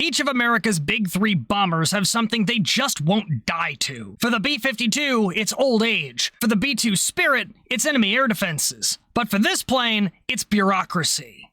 Each of America's big three bombers have something they just won't die to. For the B-52, it's old age. For the B-2 Spirit, it's enemy air defenses. But for this plane, it's bureaucracy.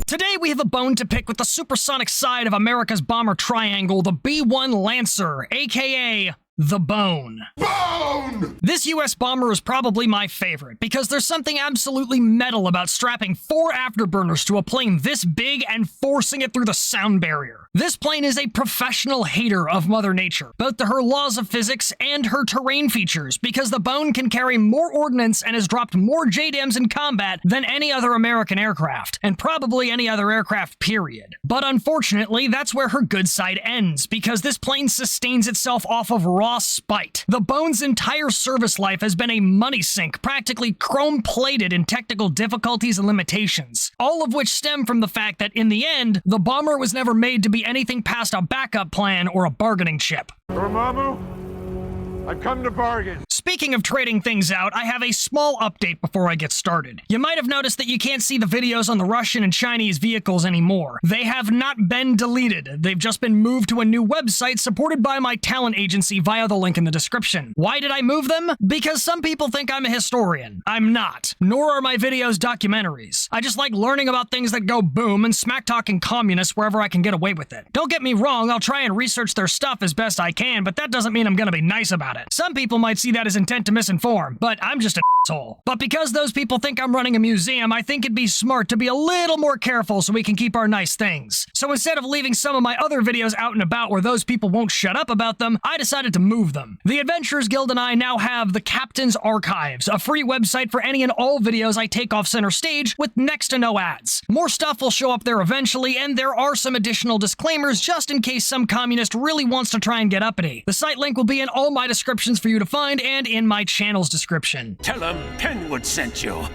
Today we have a bone to pick with the supersonic side of America's bomber triangle, the B-1 Lancer, aka the Bone. Bone! This US bomber is probably my favorite because there's something absolutely metal about strapping 4 afterburners to a plane this big and forcing it through the sound barrier. This plane is a professional hater of Mother Nature, both to her laws of physics and her terrain features, because the Bone can carry more ordnance and has dropped more JDAMs in combat than any other American aircraft, and probably any other aircraft period. But unfortunately, that's where her good side ends, because this plane sustains itself off of raw spite. The Bone's entire service life has been a money sink, practically chrome-plated in technical difficulties and limitations, all of which stem from the fact that in the end, the bomber was never made to be anything past a backup plan or a bargaining chip. Dormammu, I've come to bargain. Speaking of trading things out, I have a small update before I get started. You might have noticed that you can't see the videos on the Russian and Chinese vehicles anymore. They have not been deleted. They've just been moved to a new website supported by my talent agency via the link in the description. Why did I move them? Because some people think I'm a historian. I'm not. Nor are my videos documentaries. I just like learning about things that go boom and smack-talking communists wherever I can get away with it. Don't get me wrong, I'll try and research their stuff as best I can, but that doesn't mean I'm gonna be nice about it. Some people might see that as intent to misinform, but I'm just an asshole. But because those people think I'm running a museum, I think it'd be smart to be a little more careful so we can keep our nice things. So instead of leaving some of my other videos out and about where those people won't shut up about them, I decided to move them. The Adventurers Guild and I now have the Captain's Archives, a free website for any and all videos I take off center stage with next to no ads. More stuff will show up there eventually, and there are some additional disclaimers just in case some communist really wants to try and get uppity. The site link will be in all my descriptions for you to find and in my channel's description. Tell them Penwood sent you,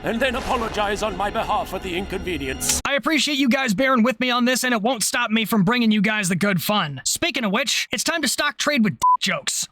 and then apologize on my behalf for the inconvenience. I appreciate you guys bearing with me on this, and it won't stop me from bringing you guys the good fun. Speaking of which, it's time to stock trade with jokes.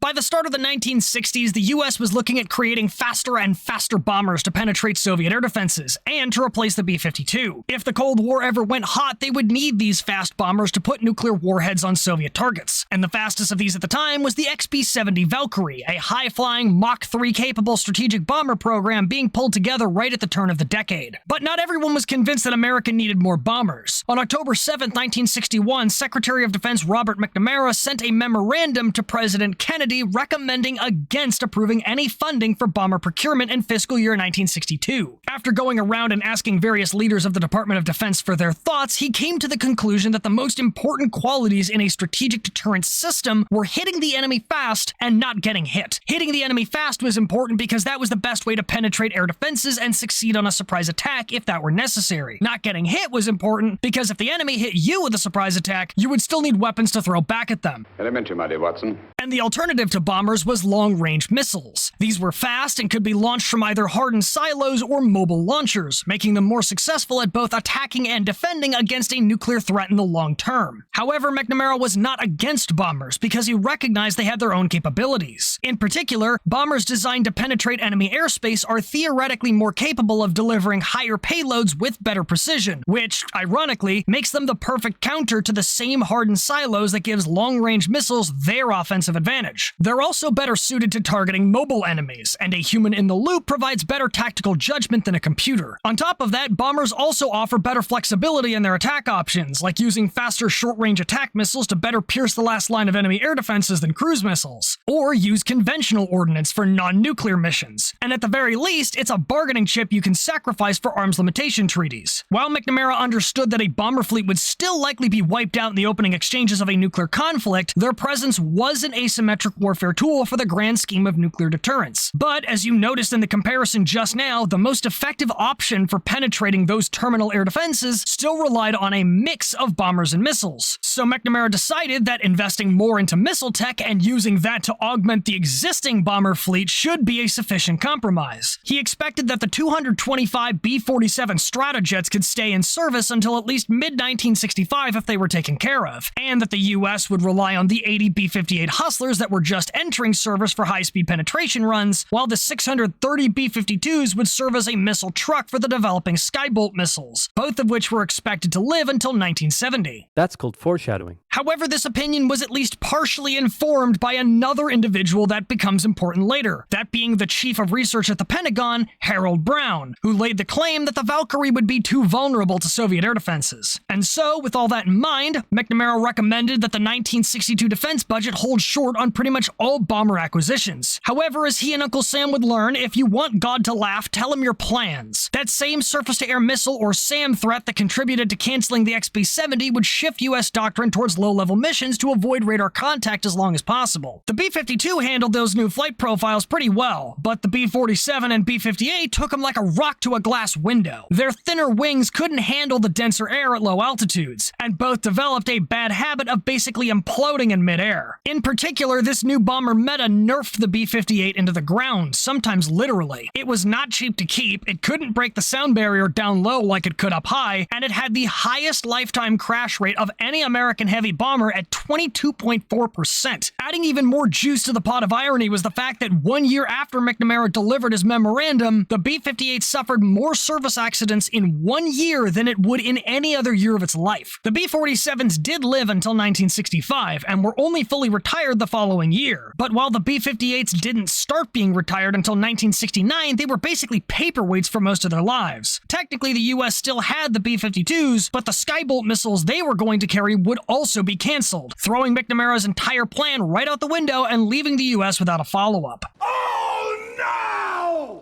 By the start of the 1960s, the US was looking at creating faster and faster bombers to penetrate Soviet air defenses, and to replace the B-52. If the Cold War ever went hot, they would need these fast bombers to put nuclear warheads on Soviet targets. And the fastest of these at the time was the XB-70 Valkyrie, a high-flying Mach 3 capable strategic bomber program being pulled together right at the turn of the decade. But not everyone was convinced that America needed more bombers. On October 7, 1961, Secretary of Defense Robert McNamara sent a memorandum to President Kennedy recommending against approving any funding for bomber procurement in fiscal year 1962. After going around and asking various leaders of the Department of Defense for their thoughts, he came to the conclusion that the most important qualities in a strategic deterrence system were hitting the enemy fast and not getting hit. Hitting the enemy fast was important because that was the best way to penetrate air defenses and succeed on a surprise attack if that were necessary. Not getting hit was important because if the enemy hit you with a surprise attack, you would still need weapons to throw back at them. Elementary, my dear Watson. And the alternative to bombers was long-range missiles. These were fast and could be launched from either hardened silos or mobile launchers, making them more successful at both attacking and defending against a nuclear threat in the long term. However, McNamara was not against bombers because he recognized they had their own capabilities. In particular, bombers designed to penetrate enemy airspace are theoretically more capable of delivering higher payloads with better precision, which, ironically, makes them the perfect counter to the same hardened silos that gives long-range missiles their offensive advantage. They're also better suited to targeting mobile enemies, and a human in the loop provides better tactical judgment than a computer. On top of that, bombers also offer better flexibility in their attack options, like using faster short-range attack missiles to better pierce the last line of enemy air defenses than cruise missiles, or use conventional ordnance for non-nuclear missions. And at the very least, it's a bargaining chip you can sacrifice for arms limitation treaties. While McNamara understood that a bomber fleet would still likely be wiped out in the opening exchanges of a nuclear conflict, their presence was an asymmetric warfare tool for the grand scheme of nuclear deterrence. But, as you noticed in the comparison just now, the most effective option for penetrating those terminal air defenses still relied on a mix of bombers and missiles. So McNamara decided that investing more into missile tech and using that to augment the existing bomber fleet should be a sufficient compromise. He expected that the 225 B-47 Stratojets could stay in service until at least mid-1965 if they were taken care of, and that the US would rely on the 80 B-58 Hustlers that were just entering service for high-speed penetration runs, while the 630 B-52s would serve as a missile truck for the developing Skybolt missiles, both of which were expected to live until 1970. That's called foreshadowing. However, this opinion was at least partially informed by another individual that becomes important later, that being the chief of research at the Pentagon, Harold Brown, who laid the claim that the Valkyrie would be too vulnerable to Soviet air defenses. And so, with all that in mind, McNamara recommended that the 1962 defense budget hold short on pretty much all bomber acquisitions. However, as he and Uncle Sam would learn, if you want God to laugh, tell him your plans. That same surface-to-air missile or SAM threat that contributed to canceling the XB-70 would shift U.S. doctrine towards low-level missions to avoid radar contact as long as possible. The B-52 handled those new flight profiles pretty well, but the B-47 and B-58 took them like a rock to a glass window. Their thinner wings couldn't handle the denser air at low altitudes, and both developed a bad habit of basically imploding in midair. In particular, this new bomber meta nerfed the B-58 into the ground, sometimes literally. It was not cheap to keep, it couldn't break the sound barrier down low like it could up high, and it had the highest lifetime crash rate of any American heavy bomber at 22.4%. Adding even more juice to the pot of irony was the fact that 1 year after McNamara delivered his memorandum, the B-58 suffered more service accidents in 1 year than it would in any other year of its life. The B-47s did live until 1965 and were only fully retired the following year. But while the B-58s didn't start being retired until 1969, they were basically paperweights for most of their lives. Technically, the US still had the B-52s, but the Skybolt missiles they were going to carry would also be canceled, throwing McNamara's entire plan right out the window and leaving the US without a follow-up. Oh no!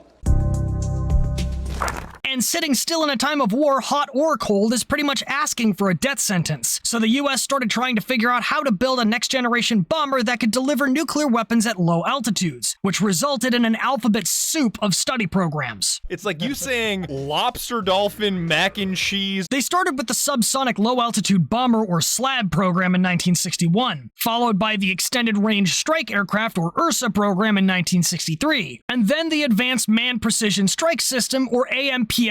And sitting still in a time of war, hot or cold, is pretty much asking for a death sentence. So the US started trying to figure out how to build a next-generation bomber that could deliver nuclear weapons at low altitudes, which resulted in an alphabet soup of study programs. It's like you saying lobster, dolphin, mac and cheese. They started with the Subsonic Low-Altitude Bomber, or SLAB, program in 1961, followed by the Extended Range Strike Aircraft, or URSA, program in 1963, and then the Advanced Man Precision Strike System, or AMPSS,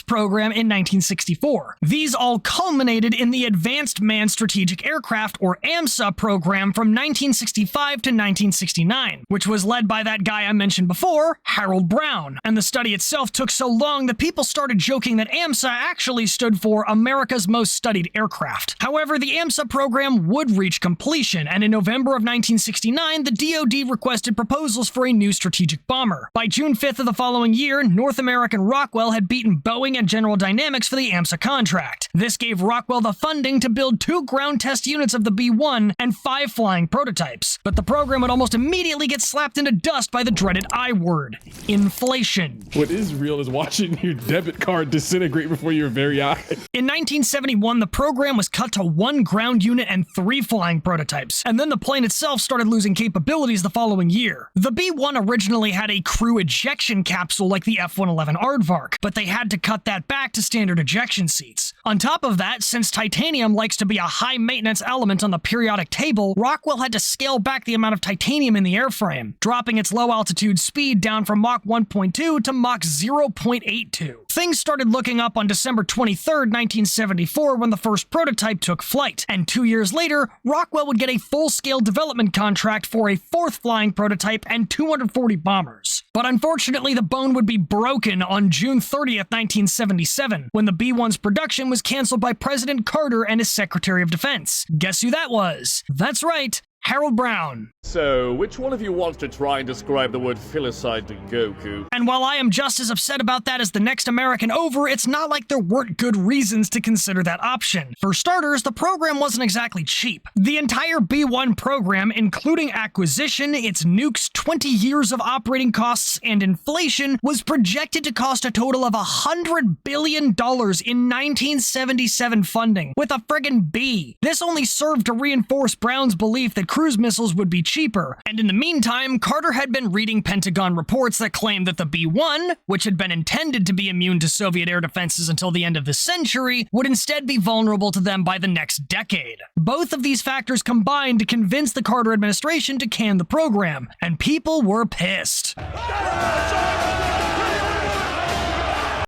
program in 1964. These all culminated in the Advanced Man Strategic Aircraft, or AMSA, program from 1965 to 1969, which was led by that guy I mentioned before, Harold Brown. And the study itself took so long that people started joking that AMSA actually stood for America's Most Studied Aircraft. However, the AMSA program would reach completion, and in November of 1969, the DoD requested proposals for a new strategic bomber. By June 5th of the following year, North American Rockwell had beaten Boeing and General Dynamics for the AMSA contract. This gave Rockwell the funding to build 2 ground test units of the B-1 and 5 flying prototypes. But the program would almost immediately get slapped into dust by the dreaded I word: inflation. What is real is watching your debit card disintegrate before your very eyes. In 1971, the program was cut to 1 ground unit and 3 flying prototypes, and then the plane itself started losing capabilities the following year. The B-1 originally had a crew ejection capsule like the F-111 Aardvark, but they had to cut that back to standard ejection seats. On top of that, since titanium likes to be a high-maintenance element on the periodic table, Rockwell had to scale back the amount of titanium in the airframe, dropping its low-altitude speed down from Mach 1.2 to Mach 0.82. Things started looking up on December 23, 1974, when the first prototype took flight, and 2 years later, Rockwell would get a full-scale development contract for a 4th flying prototype and 240 bombers. But unfortunately, the bone would be broken on June 30th, 1977, when the B-1's production was canceled by President Carter and his Secretary of Defense. Guess who that was? That's right, Harold Brown. So, which one of you wants to try and describe the word filicide to Goku? And while I am just as upset about that as the next American over, it's not like there weren't good reasons to consider that option. For starters, the program wasn't exactly cheap. The entire B-1 program, including acquisition, its nukes, 20 years of operating costs, and inflation, was projected to cost a total of $100 billion in 1977 funding, with a friggin' B. This only served to reinforce Brown's belief that cruise missiles would be cheaper, and in the meantime, Carter had been reading Pentagon reports that claimed that the B-1, which had been intended to be immune to Soviet air defenses until the end of the century, would instead be vulnerable to them by the next decade. Both of these factors combined to convince the Carter administration to can the program, and people were pissed.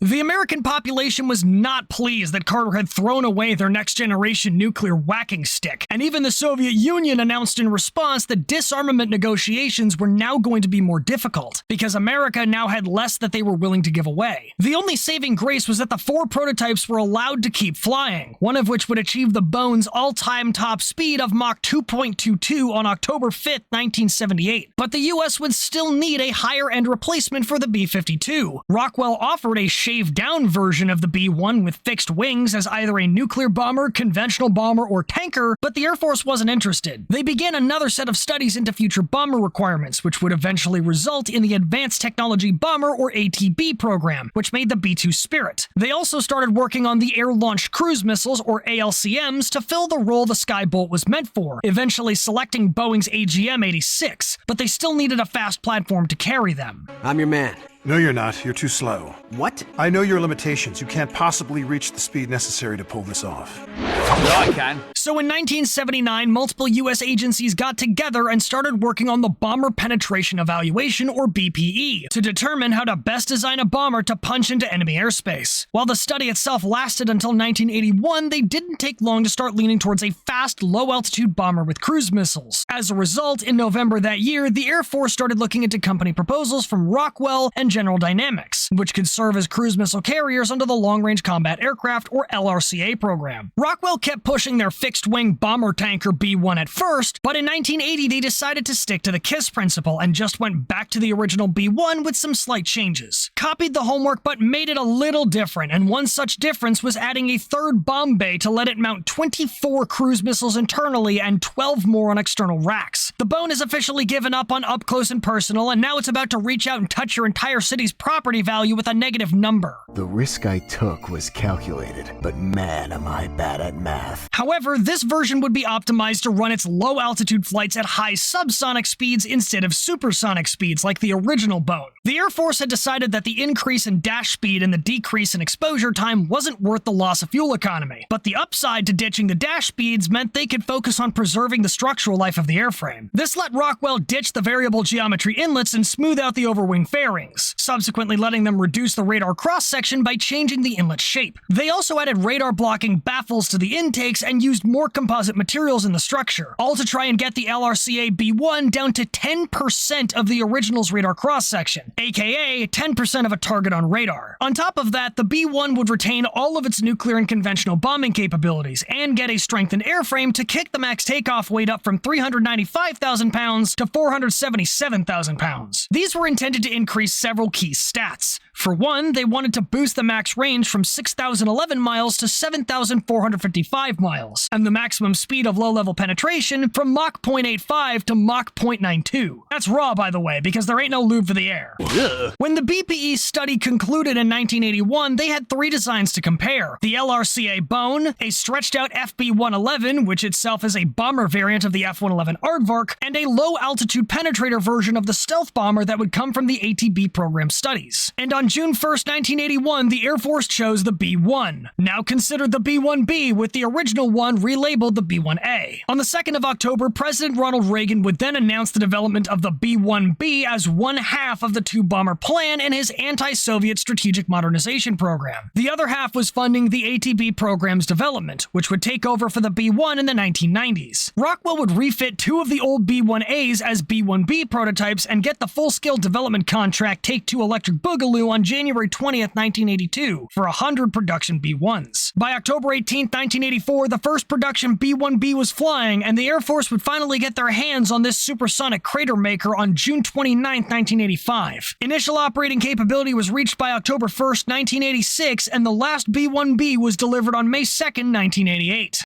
The American population was not pleased that Carter had thrown away their next-generation nuclear whacking stick, and even the Soviet Union announced in response that disarmament negotiations were now going to be more difficult, because America now had less that they were willing to give away. The only saving grace was that the 4 prototypes were allowed to keep flying, one of which would achieve the Bone's all-time top speed of Mach 2.22 on October 5, 1978. But the US would still need a higher-end replacement for the B-52. Rockwell offered a shaved-down version of the B-1 with fixed wings as either a nuclear bomber, conventional bomber, or tanker, but the Air Force wasn't interested. They began another set of studies into future bomber requirements, which would eventually result in the Advanced Technology Bomber, or ATB program, which made the B-2 Spirit. They also started working on the Air-Launched Cruise Missiles, or ALCMs, to fill the role the Skybolt was meant for, eventually selecting Boeing's AGM-86, but they still needed a fast platform to carry them. I'm your man. No, you're not. You're too slow. What? I know your limitations. You can't possibly reach the speed necessary to pull this off. No, I can. So in 1979, multiple U.S. agencies got together and started working on the Bomber Penetration Evaluation, or BPE, to determine how to best design a bomber to punch into enemy airspace. While the study itself lasted until 1981, they didn't take long to start leaning towards a fast, low-altitude bomber with cruise missiles. As a result, in November that year, the Air Force started looking into company proposals from Rockwell and General Dynamics, which could serve as cruise missile carriers under the Long Range Combat Aircraft, or LRCA program. Rockwell kept pushing their fixed-wing bomber tanker B-1 at first, but in 1980 they decided to stick to the KISS principle and just went back to the original B-1 with some slight changes. Copied the homework but made it a little different, and one such difference was adding a third bomb bay to let it mount 24 cruise missiles internally and 12 more on external racks. The Bone has officially given up on up close and personal, and now it's about to reach out and touch your entire city's property value with a negative number. The risk I took was calculated, but man, am I bad at math. However, this version would be optimized to run its low-altitude flights at high subsonic speeds instead of supersonic speeds like the original Bone. The Air Force had decided that the increase in dash speed and the decrease in exposure time wasn't worth the loss of fuel economy, but the upside to ditching the dash speeds meant they could focus on preserving the structural life of the airframe. This let Rockwell ditch the variable geometry inlets and smooth out the overwing fairings, subsequently letting them reduce the radar cross-section by changing the inlet shape. They also added radar-blocking baffles to the intakes and used more composite materials in the structure, all to try and get the LRCA B-1 down to 10% of the original's radar cross-section, aka 10% of a target on radar. On top of that, the B-1 would retain all of its nuclear and conventional bombing capabilities and get a strengthened airframe to kick the max takeoff weight up from 395,000 pounds to 477,000 pounds. These were intended to increase several key stats. For one, they wanted to boost the max range from 6,011 miles to 7,455 miles, and the maximum speed of low-level penetration from Mach 0.85 to Mach 0.92. That's raw, by the way, because there ain't no lube for the air. Ugh. When the BPE study concluded in 1981, they had 3 designs to compare: the LRCA Bone, a stretched-out FB-111, which itself is a bomber variant of the F-111 Aardvark, and a low-altitude penetrator version of the stealth bomber that would come from the ATB program studies. And on June 1st, 1981, the Air Force chose the B-1, now considered the B-1B, with the original one relabeled the B-1A. On the 2nd of October, President Ronald Reagan would then announce the development of the B-1B as one half of the 2-bomber plan in his anti-Soviet strategic modernization program. The other half was funding the ATB program's development, which would take over for the B-1 in the 1990s. Rockwell would refit 2 of the old B-1As as B-1B prototypes and get the full-scale development contract Take-Two Electric Boogaloo on January 20th, 1982, for 100 production B-1s. By October 18, 1984, the first production B-1B was flying, and the Air Force would finally get their hands on this supersonic crater maker on June 29, 1985. Initial operating capability was reached by October 1st, 1986, and the last B-1B was delivered on May 2nd, 1988.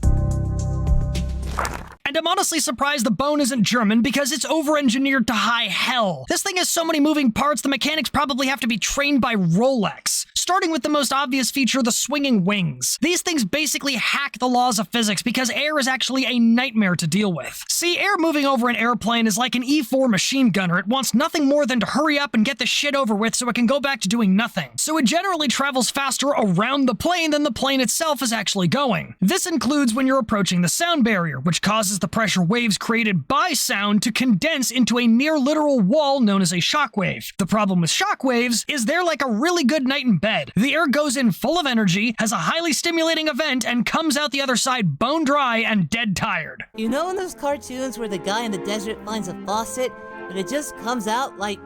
And I'm honestly surprised the Bone isn't German because it's over-engineered to high hell. This thing has so many moving parts, the mechanics probably have to be trained by Rolex. Starting with the most obvious feature, the swinging wings. These things basically hack the laws of physics because air is actually a nightmare to deal with. See, air moving over an airplane is like an E-4 machine gunner. It wants nothing more than to hurry up and get the shit over with so it can go back to doing nothing. So it generally travels faster around the plane than the plane itself is actually going. This includes when you're approaching the sound barrier, which causes the pressure waves created by sound to condense into a near-literal wall known as a shockwave. The problem with shockwaves is they're like a really good night in bed. The air goes in full of energy, has a highly stimulating event, and comes out the other side bone dry and dead tired. You know in those cartoons where the guy in the desert finds a faucet, and it just comes out like...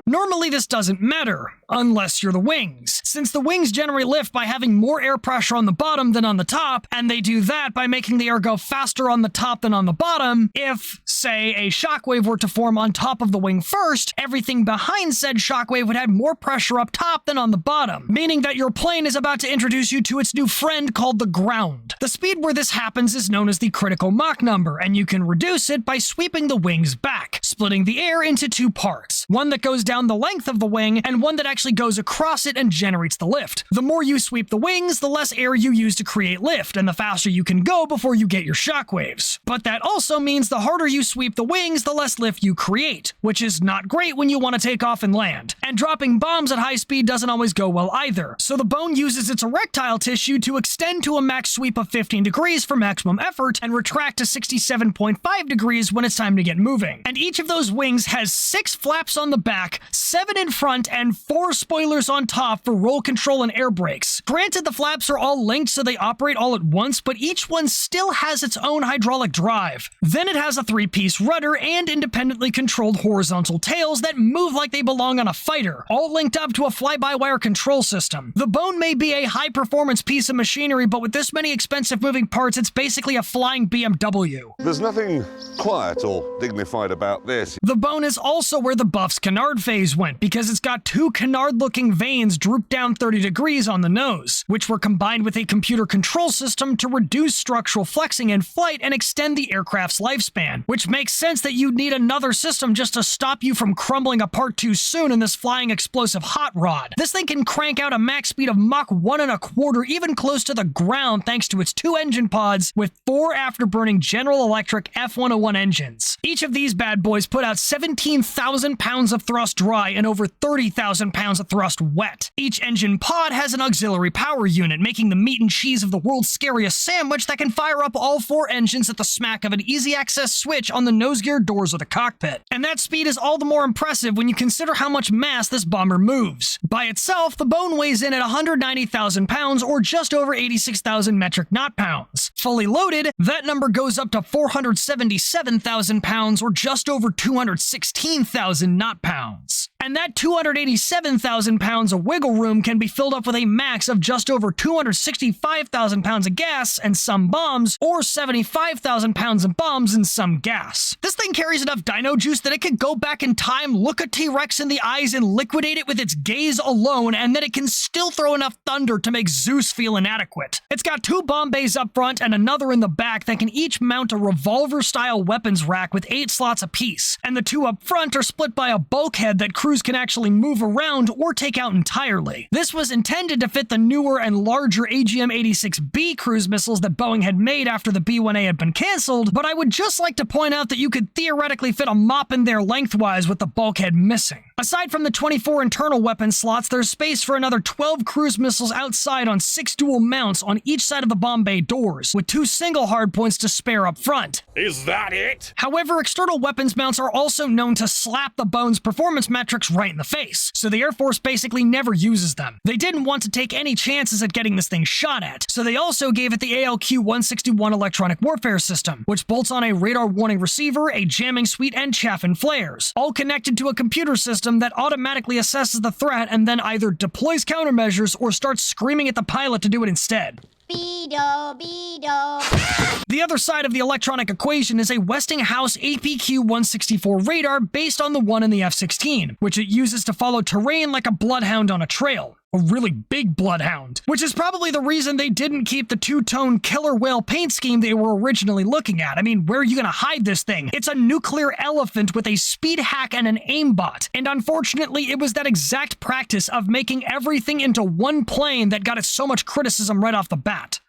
Normally this doesn't matter, unless you're the wings, since the wings generate lift by having more air pressure on the bottom than on the top, and they do that by making the air go faster on the top than on the bottom. If, say, a shockwave were to form on top of the wing first, everything behind said shockwave would have more pressure up top than on the bottom, meaning that your plane is about to introduce you to its new friend called the ground. The speed where this happens is known as the critical Mach number, and you can reduce it by sweeping the wings back, splitting the air into two parts, one that goes down the length of the wing and one that actually goes across it and generates the lift. The more you sweep the wings, the less air you use to create lift, and the faster you can go before you get your shockwaves. But that also means the harder you sweep the wings, the less lift you create, which is not great when you want to take off and land. And dropping bombs at high speed doesn't always go well either, so the bone uses its erectile tissue to extend to a max sweep of 15 degrees for maximum effort and retract to 67.5 degrees when it's time to get moving. And each of those wings has 6 flaps on the back, 7 in front, and 4 spoilers on top for roll control and air brakes. Granted, the flaps are all linked so they operate all at once, but each one still has its own hydraulic drive. Then it has a 3-piece rudder and independently controlled horizontal tails that move like they belong on a fighter, all linked up to a fly-by-wire control system. The bone may be a high-performance piece of machinery, but with this many expensive moving parts, it's basically a flying BMW. There's nothing quiet or dignified about this. The bone is also where the buff's canard phase went, because it's got 2 canard-looking veins drooped down 30 degrees on the nose, which were combined with a computer control system to reduce structural flexing in flight and extend the aircraft's lifespan, which makes sense that you'd need another system just to stop you from crumbling apart too soon in this flying explosive hot rod. This thing can crank out a max speed of Mach 1.25, even close to the ground, thanks to its 2 engine pods with 4 afterburning General Electric F101 engines. Each of these bad boys put out 17,000 pounds of thrust dry and over 30,000 pounds of thrust wet. Each engine pod has an auxiliary power unit, making the meat and cheese of the world's scariest sandwich that can fire up all 4 engines at the smack of an easy access switch on the nose gear doors of the cockpit. And that speed is all the more impressive when you consider how much mass this bomber moves. By itself, the bone weighs in at 190,000 pounds or just over 86,000 metric knot-pounds. Fully loaded, that number goes up to 477,000 pounds or just over 216,000 knot-pounds. And that 287,000 pounds of wiggle room can be filled up with a max of just over 265,000 pounds of gas and some bombs, or 75,000 pounds of bombs and some gas. This thing carries enough dino juice that it could go back in time, look a T-Rex in the eyes, and liquidate it with its gaze alone, and then it can still throw enough thunder to make Zeus feel inadequate. It's got 2 bomb bays up front and another in the back that can each mount a revolver-style weapons rack with 8 slots apiece, and the 2 up front are split by a bulkhead that crews can actually move around or take out entirely. This was intended to fit the newer and larger AGM-86B cruise missiles that Boeing had made after the B-1A had been cancelled, but I would just like to point out that you could theoretically fit a mop in there lengthwise with the bulkhead missing. Aside from the 24 internal weapon slots, there's space for another 12 cruise missiles outside on 6 dual mounts on each side of the bomb bay doors, with 2 single hardpoints to spare up front. Is that it? However, external weapons mounts are also known to slap the bone's performance metrics right in the face, so the Air Force basically never uses them. They didn't want to take any chances at getting this thing shot at, so they also gave it the ALQ-161 electronic warfare system, which bolts on a radar warning receiver, a jamming suite, and chaff and flares, all connected to a computer system that automatically assesses the threat and then either deploys countermeasures or starts screaming at the pilot to do it instead. Beedo, Beedo. The other side of the electronic equation is a Westinghouse APQ-164 radar based on the one in the F-16, which it uses to follow terrain like a bloodhound on a trail. A really big bloodhound, which is probably the reason they didn't keep the 2-tone killer whale paint scheme they were originally looking at. I mean, where are you gonna hide this thing? It's a nuclear elephant with a speed hack and an aimbot, and unfortunately it was that exact practice of making everything into one plane that got it so much criticism right off the bat.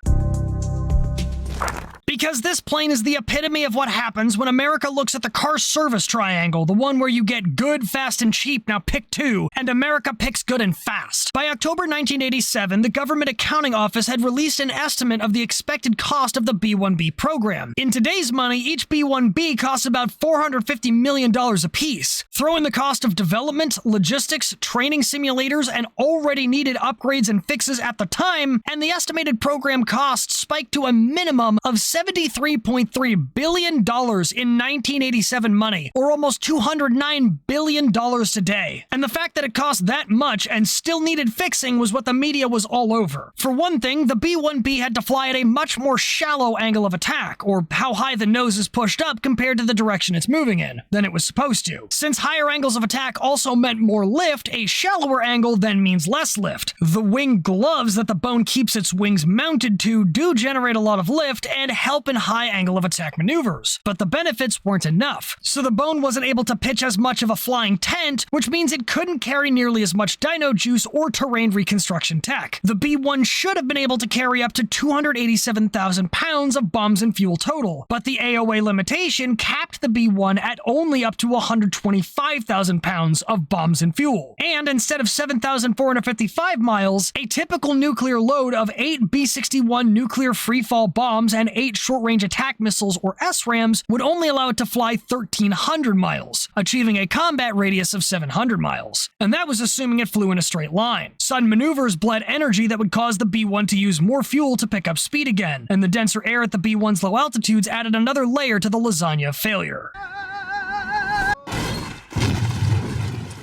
Because this plane is the epitome of what happens when America looks at the car service triangle, the one where you get good, fast, and cheap, now pick two, and America picks good and fast. By October 1987, the Government Accounting Office had released an estimate of the expected cost of the B-1B program. In today's money, each B-1B costs about $450 million apiece. Throw in the cost of development, logistics, training simulators, and already needed upgrades and fixes at the time, and the estimated program costs spiked to a minimum of $73.3 billion in 1987 money, or almost $209 billion today. And the fact that it cost that much and still needed fixing was what the media was all over. For one thing, the B-1B had to fly at a much more shallow angle of attack, or how high the nose is pushed up compared to the direction it's moving in, than it was supposed to. Since higher angles of attack also meant more lift, a shallower angle then means less lift. The wing gloves that the bone keeps its wings mounted to do generate a lot of lift and help in high angle of attack maneuvers, but the benefits weren't enough. So the bone wasn't able to pitch as much of a flying tent, which means it couldn't carry nearly as much dyno juice or terrain reconstruction tech. The B-1 should have been able to carry up to 287,000 pounds of bombs and fuel total, but the AOA limitation capped the B-1 at only up to 125,000 pounds of bombs and fuel. And instead of 7,455 miles, a typical nuclear load of 8 B-61 nuclear freefall bombs and 8 short-range attack missiles or SRAMs would only allow it to fly 1,300 miles, achieving a combat radius of 700 miles. And that was assuming it flew in a straight line. Sudden maneuvers bled energy that would cause the B-1 to use more fuel to pick up speed again, and the denser air at the B-1's low altitudes added another layer to the lasagna of failure.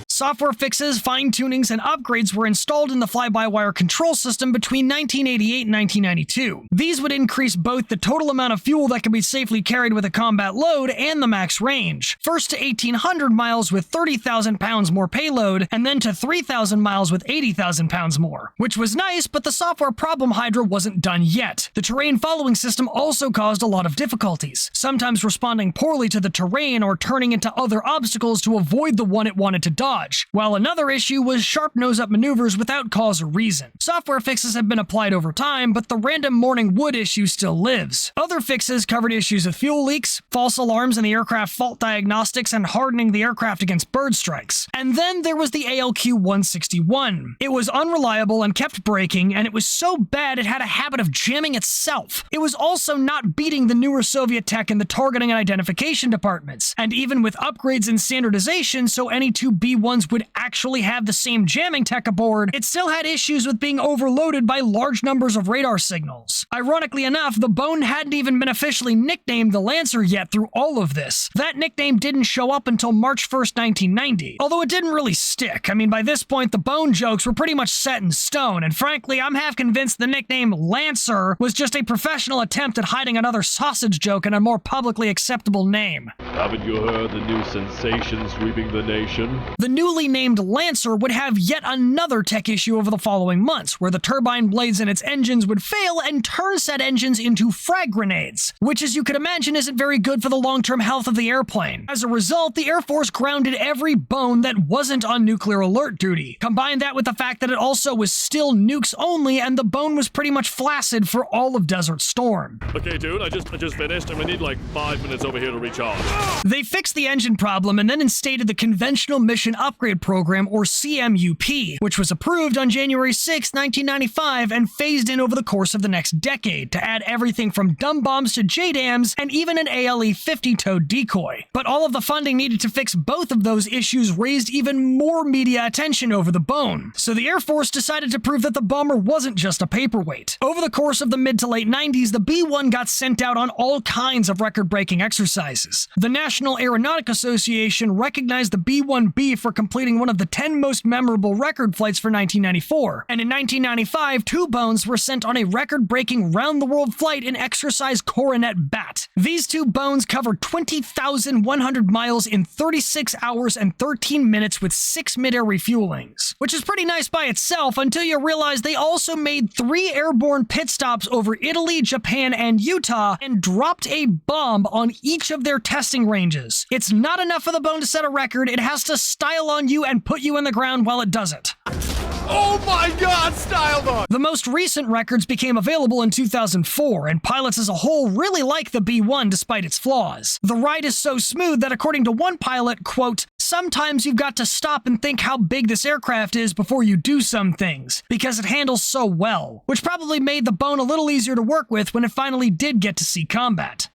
Software fixes, fine-tunings, and upgrades were installed in the fly-by-wire control system between 1988 and 1992. These would increase both the total amount of fuel that could be safely carried with a combat load and the max range. First to 1,800 miles with 30,000 pounds more payload, and then to 3,000 miles with 80,000 pounds more. Which was nice, but the software problem Hydra wasn't done yet. The terrain following system also caused a lot of difficulties, sometimes responding poorly to the terrain or turning into other obstacles to avoid the one it wanted to dodge. While another issue was sharp nose-up maneuvers without cause or reason. Software fixes have been applied over time, but the random morning wood issue still lives. Other fixes covered issues of fuel leaks, false alarms in the aircraft fault diagnostics, and hardening the aircraft against bird strikes. And then there was the ALQ-161. It was unreliable and kept breaking, and it was so bad it had a habit of jamming itself. It was also not beating the newer Soviet tech in the targeting and identification departments, and even with upgrades and standardization so any two B-1s would actually have the same jamming tech aboard, it still had issues with being overloaded by large numbers of radar signals. Ironically enough, the bone hadn't even been officially nicknamed the Lancer yet through all of this. That nickname didn't show up until March 1st, 1990, although it didn't really stick. I mean, by this point, the bone jokes were pretty much set in stone, and frankly, I'm half convinced the nickname Lancer was just a professional attempt at hiding another sausage joke in a more publicly acceptable name. Haven't you heard the new sensation sweeping the nation? The newly named Lancer would have yet another tech issue over the following months, where the turbine blades in its engines would fail and turn said engines into frag grenades, which as you could imagine isn't very good for the long-term health of the airplane. As a result, the Air Force grounded every bone that wasn't on nuclear alert duty. Combine that with the fact that it also was still nukes only, and the bone was pretty much flaccid for all of Desert Storm. Okay, dude, I just finished, and we need like 5 minutes over here to recharge. They fixed the engine problem and then instated the Conventional Mission Upgrade Program, or CMUP, which was approved on January 6, 1995, and phased in over the course of the next decade to add everything from dumb bombs to JDAMs and even an ALE 50-towed decoy. But all of the funding needed to fix both of those issues raised even more media attention over the bone, so the Air Force decided to prove that the bomber wasn't just a paperweight. Over the course of the mid to late 90s, the B-1 got sent out on all kinds of record-breaking exercises. The National Aeronautic Association recognized the B-1B for completing one of the 10 most memorable record flights for 1994, and in 1995, two bones were sent on a record-breaking round-the-world flight in exercise Coronet Bat. These two bones covered 20,100 miles in 36 hours and 13 minutes with 6 mid-air refuelings, which is pretty nice by itself until you realize they also made 3 airborne pit stops over Italy, Japan, and Utah, and dropped a bomb on each of their testing ranges. It's not enough for the bone to set a record, it has to style on you and put you in the ground while it does it. Oh my god, Style Dog! The most recent records became available in 2004, and pilots as a whole really like the B-1 despite its flaws. The ride is so smooth that according to one pilot, quote, "Sometimes you've got to stop and think how big this aircraft is before you do some things, because it handles so well," which probably made the bone a little easier to work with when it finally did get to see combat.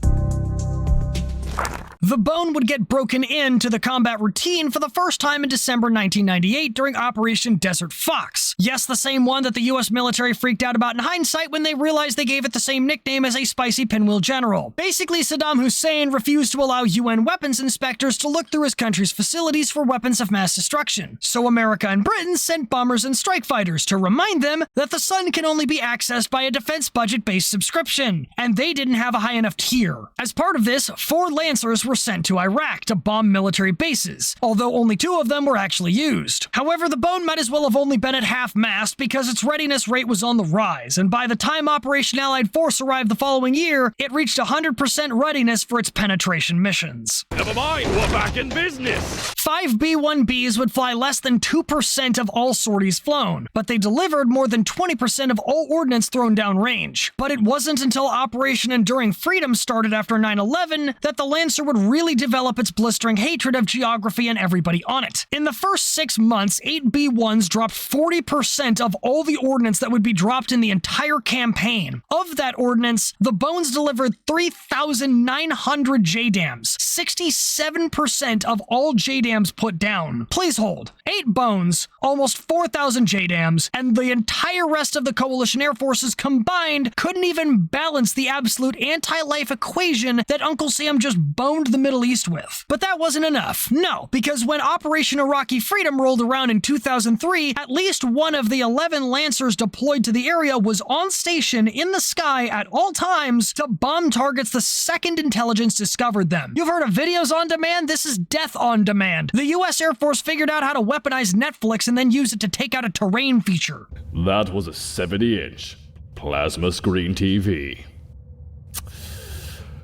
The bone would get broken into the combat routine for the first time in December 1998 during Operation Desert Fox. Yes, the same one that the US military freaked out about in hindsight when they realized they gave it the same nickname as a spicy pinwheel general. Basically, Saddam Hussein refused to allow UN weapons inspectors to look through his country's facilities for weapons of mass destruction. So America and Britain sent bombers and strike fighters to remind them that the sun can only be accessed by a defense budget-based subscription, and they didn't have a high enough tier. As part of this, 4 Lancers were sent to Iraq to bomb military bases, although only 2 of them were actually used. However, the bone might as well have only been at half-mast because its readiness rate was on the rise, and by the time Operation Allied Force arrived the following year, it reached 100% readiness for its penetration missions. Never mind, we're back in business. 5 B-1Bs would fly less than 2% of all sorties flown, but they delivered more than 20% of all ordnance thrown downrange. But it wasn't until Operation Enduring Freedom started after 9/11 that the Lancer would really develop its blistering hatred of geography and everybody on it. In the first 6 months, 8 B-1s dropped 40% of all the ordnance that would be dropped in the entire campaign. Of that ordnance, the Bones delivered 3,900 JDAMs, 67% of all JDAMs put down. Please hold. 8 Bones, almost 4,000 JDAMs, and the entire rest of the Coalition Air Forces combined couldn't even balance the absolute anti-life equation that Uncle Sam just boned the Middle East with. But that wasn't enough. No, because when Operation Iraqi Freedom rolled around in 2003, at least one of the 11 Lancers deployed to the area was on station in the sky at all times to bomb targets the second intelligence discovered them. You've heard of videos on demand? This is death on demand. The US Air Force figured out how to weaponize Netflix and then use it to take out a terrain feature. That was a 70-inch plasma screen TV.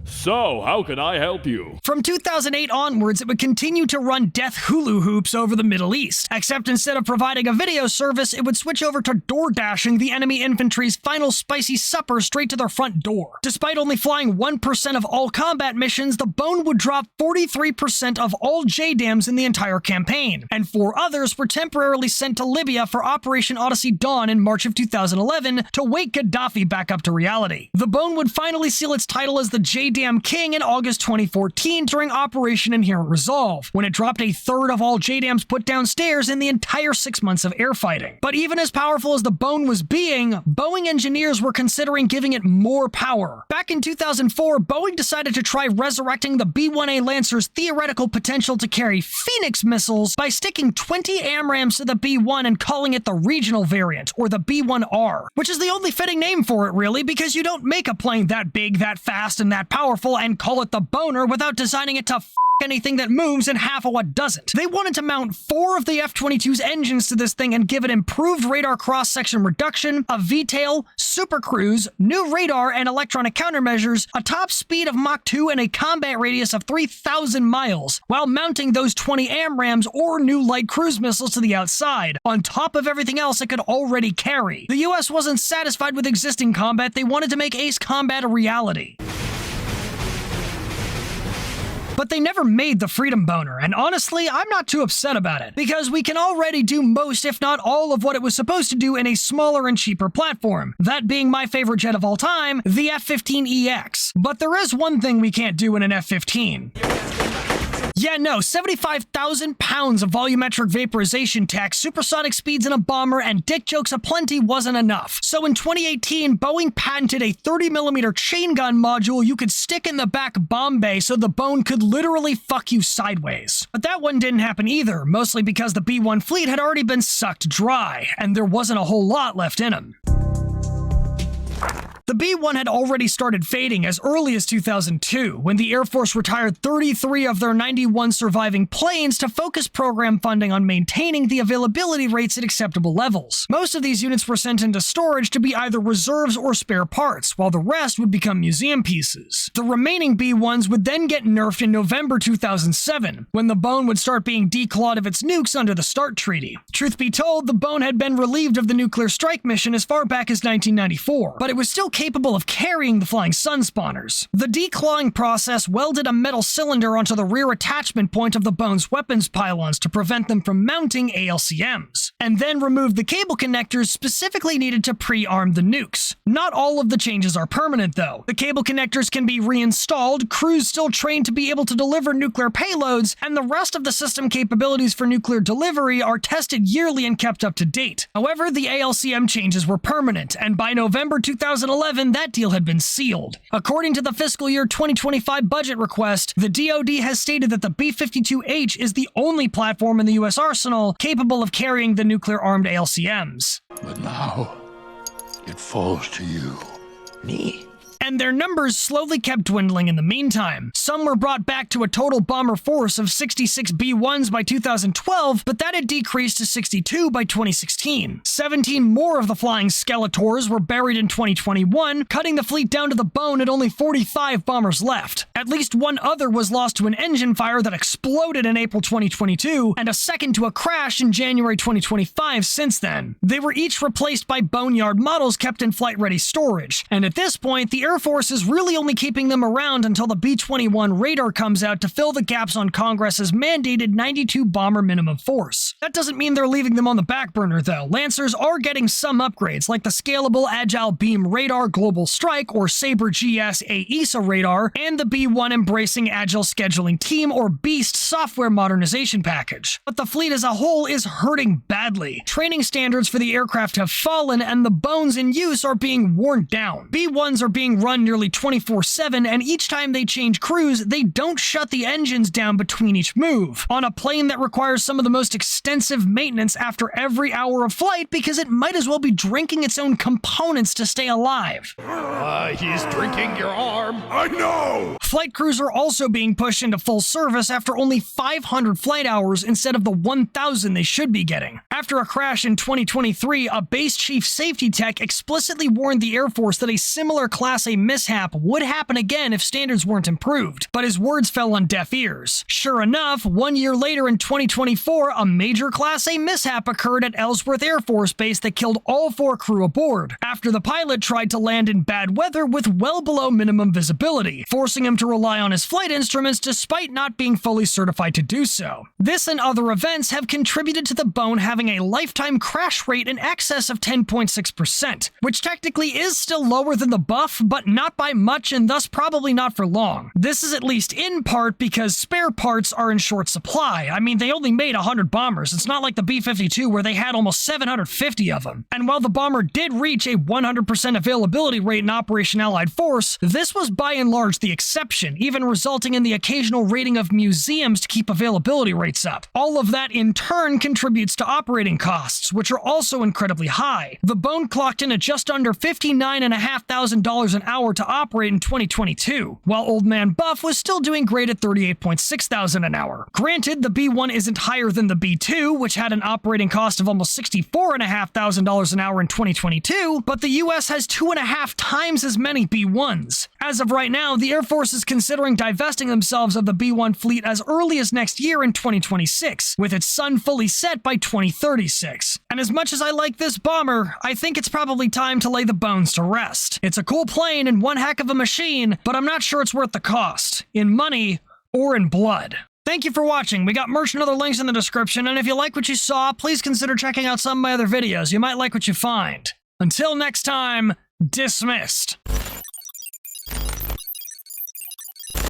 So, how can I help you? From 2008 onwards, it would continue to run death hula hoops over the Middle East, except instead of providing a video service, it would switch over to door dashing the enemy infantry's final spicy supper straight to their front door. Despite only flying 1% of all combat missions, the Bone would drop 43% of all JDAMs in the entire campaign, and 4 others were temporarily sent to Libya for Operation Odyssey Dawn in March of 2011 to wake Gaddafi back up to reality. The Bone would finally seal its title as the JDAM King in August 2014 during Operation Inherent Resolve, when it dropped 1/3 of all JDAMs put downstairs in the entire 6 months of air fighting. But even as powerful as the Bone was being, Boeing engineers were considering giving it more power. Back in 2004, Boeing decided to try resurrecting the B-1A Lancer's theoretical potential to carry Phoenix missiles by sticking 20 AMRAAMs to the B-1 and calling it the regional variant, or the B-1R, which is the only fitting name for it really, because you don't make a plane that big, that fast, and that powerful and call it the Boner without designing it to anything that moves and half of what doesn't. They wanted to mount 4 of the F-22's engines to this thing and give it improved radar cross-section reduction, a V-tail, supercruise, new radar and electronic countermeasures, a top speed of Mach 2 and a combat radius of 3,000 miles, while mounting those 20 AMRAAMs or new light cruise missiles to the outside, on top of everything else it could already carry. The US wasn't satisfied with existing combat, they wanted to make ace combat a reality. But they never made the Freedom Boner, and honestly, I'm not too upset about it, because we can already do most, if not all, of what it was supposed to do in a smaller and cheaper platform, that being my favorite jet of all time, the F-15EX. But there is one thing we can't do in an F-15. Yeah, no, 75,000 pounds of volumetric vaporization tech, supersonic speeds in a bomber, and dick jokes aplenty wasn't enough. So in 2018, Boeing patented a 30mm chain gun module you could stick in the back bomb bay so the Bone could literally fuck you sideways. But that one didn't happen either, mostly because the B-1 fleet had already been sucked dry, and there wasn't a whole lot left in them. The The B-1 had already started fading as early as 2002, when the Air Force retired 33 of their 91 surviving planes to focus program funding on maintaining the availability rates at acceptable levels. Most of these units were sent into storage to be either reserves or spare parts, while the rest would become museum pieces. The remaining B-1s would then get nerfed in November 2007, when the Bone would start being declawed of its nukes under the START Treaty. Truth be told, the Bone had been relieved of the nuclear strike mission as far back as 1994, but it was still capable of carrying the flying sun spawners. The declawing process welded a metal cylinder onto the rear attachment point of the Bone's weapons pylons to prevent them from mounting ALCMs, and then removed the cable connectors specifically needed to pre-arm the nukes. Not all of the changes are permanent, though. The cable connectors can be reinstalled, crews still trained to be able to deliver nuclear payloads, and the rest of the system capabilities for nuclear delivery are tested yearly and kept up to date. However, the ALCM changes were permanent, and by November 2011, that deal had been sealed. According to the fiscal year 2025 budget request, the DoD has stated that the B-52H is the only platform in the U.S. arsenal capable of carrying the nuclear-armed ALCMs. But now, it falls to you. Me? And their numbers slowly kept dwindling in the meantime. Some were brought back to a total bomber force of 66 B-1s by 2012, but that had decreased to 62 by 2016. 17 more of the flying Skeletors were buried in 2021, cutting the fleet down to the bone at only 45 bombers left. At least one other was lost to an engine fire that exploded in April 2022, and a second to a crash in January 2025 since then. They were each replaced by boneyard models kept in flight-ready storage, and at this point, the Air Force is really only keeping them around until the B-21 radar comes out to fill the gaps on Congress's mandated 92 bomber minimum force. That doesn't mean they're leaving them on the back burner, though. Lancers are getting some upgrades, like the scalable Agile Beam Radar Global Strike, or Sabre GS AESA radar, and the B-1 Embracing Agile Scheduling Team, or BEAST software modernization package. But the fleet as a whole is hurting badly. Training standards for the aircraft have fallen, and the bones in use are being worn down. B-1s are being run nearly 24/7, and each time they change crews, they don't shut the engines down between each move, on a plane that requires some of the most extensive maintenance after every hour of flight because it might as well be drinking its own components to stay alive. He's drinking your arm. I know! Flight crews are also being pushed into full service after only 500 flight hours instead of the 1,000 they should be getting. After a crash in 2023, a base chief safety tech explicitly warned the Air Force that a similar Class A mishap would happen again if standards weren't improved, but his words fell on deaf ears. Sure enough, 1 year later in 2024, a major Class A mishap occurred at Ellsworth Air Force Base that killed all 4 crew aboard, after the pilot tried to land in bad weather with well below minimum visibility, forcing him to rely on his flight instruments despite not being fully certified to do so. This and other events have contributed to the Bone having a lifetime crash rate in excess of 10.6%, which technically is still lower than the Buff, but not by much and thus probably not for long. This is at least in part because spare parts are in short supply. I mean, they only made 100 bombers. It's not like the B-52 where they had almost 750 of them. And while the bomber did reach a 100% availability rate in Operation Allied Force, this was by and large the exception, even resulting in the occasional raiding of museums to keep availability rates up. All of that in turn contributes to operating costs, which are also incredibly high. The Bone clocked in at just under $59,500 an hour to operate in 2022, while Old Man Buff was still doing great at $38,600 an hour. Granted, the B-1 isn't higher than the B-2, which had an operating cost of almost $64,500 an hour in 2022, but the US has 2.5 times as many B-1s. As of right now, the Air Force is considering divesting themselves of the B-1 fleet as early as next year in 2026, with its sun fully set by 2036. And as much as I like this bomber, I think it's probably time to lay the bones to rest. It's a cool plane and one heck of a machine, but I'm not sure it's worth the cost, in money or in blood. Thank you for watching. We got merch and other links in the description, and if you like what you saw, please consider checking out some of my other videos. You might like what you find. Until next time, dismissed.